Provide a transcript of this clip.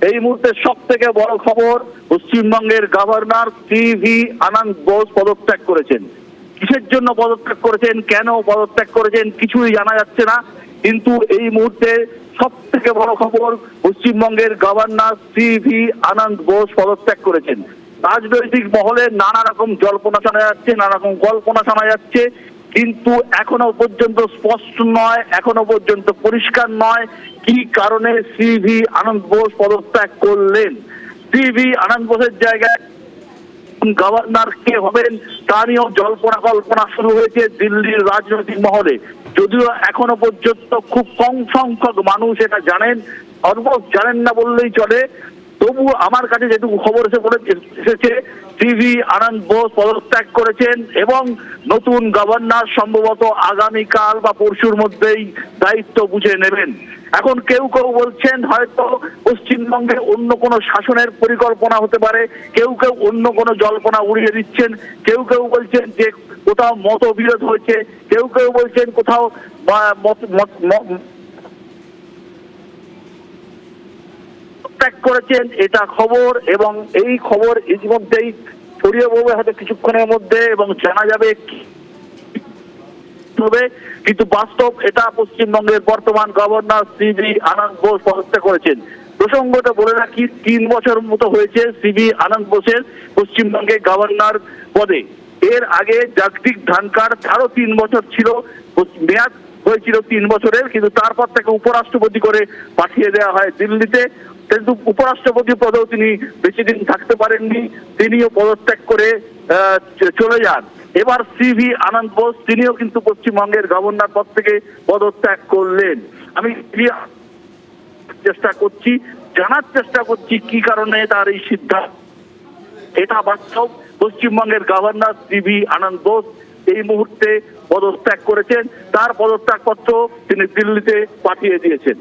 এই মুহূর্তে সব থেকে বড় খবর, পশ্চিমবঙ্গের গভর্নর সিভি আনন্দ বোস পদত্যাগ করেছেন। কিসের জন্য পদত্যাগ করেছেন, কেন পদত্যাগ করেছেন কিছুই জানা যাচ্ছে না। কিন্তু এই মুহূর্তে সব থেকে বড় খবর, পশ্চিমবঙ্গের গভর্নর সিভি আনন্দ বোস পদত্যাগ করেছেন। রাজনৈতিক মহলে নানা রকম জল্পনা শোনা যাচ্ছে, নানা রকম কল্পনা শোনা যাচ্ছে, কিন্তু এখনো পর্যন্ত স্পষ্ট নয়, এখনো পর্যন্ত পরিষ্কার নয় কি কারণে সিভি আনন্দ বোস পদত্যাগ করলেন। সিভি আনন্দ বোসের জায়গায় গভর্নর কে হবেন তা নিয়েও জল্পনা কল্পনা শুরু হয়েছে দিল্লির রাজনৈতিক মহলে। যদিও এখনো পর্যন্ত খুব কম সংখ্যক মানুষ এটা জানেন, অলমোস্ট জানেন না বললেই চলে। তবু আমার কাছে যেটুকু খবর এসেছে, সিভি আনন্দ বোস পদত্যাগ করেছেন এবং নতুন গভর্নর সম্ভবত আগামীকাল বা পরশুর মধ্যেই দায়িত্ব বুঝে নেবেন। এখন কেউ কেউ বলছেন হয়তো পশ্চিমবঙ্গে অন্য কোনো শাসনের পরিকল্পনা হতে পারে, কেউ কেউ অন্য কোনো জল্পনা উড়িয়ে দিচ্ছেন, কেউ কেউ বলছেন যে কোথাও মতবিরোধ হয়েছে, কেউ কেউ বলছেন কোথাও ত্যাগ করেছেন, এটা খবর। এবং এই খবর ইতিমধ্যেই ছড়িয়ে পড়বে হয়তো কিছুক্ষণের মধ্যে এবং জানা যাবে হবে। কিন্তু বাস্তব এটা, পশ্চিমবঙ্গের বর্তমান গভর্নর সিভি আনন্দ বোস পদত্যাগ করেছেন। প্রসঙ্গটা বলে রাখি, 3 বছর মতো হয়েছে সিভি আনন্দ বোসের পশ্চিমবঙ্গে গভর্নর পদে। এর আগে জগদীপ ধনখড়, তারও 3 বছর ছিল, মেয়াদ হয়েছিল 3 বছরের, কিন্তু তারপর তাকে উপরাষ্ট্রপতি করে পাঠিয়ে দেওয়া হয় দিল্লিতে। কিন্তু উপরাষ্ট্রপতি পদেও তিনি বেশি দিন থাকতে পারেননি, তিনিও পদত্যাগ করে চলে যান। এবার সিভি আনন্দ বোস তিনিও কিন্তু পশ্চিমবঙ্গের গভর্নর পদ থেকে পদত্যাগ করলেন। আমি জানার চেষ্টা করছি কি কারণে তার এই সিদ্ধান্ত। এটা বাস্তব, পশ্চিমবঙ্গের গভর্নর সিভি আনন্দ বোস এই মুহূর্তে পদত্যাগ করেছেন, তার পদত্যাগপত্র তিনি দিল্লিতে পাঠিয়ে দিয়েছেন।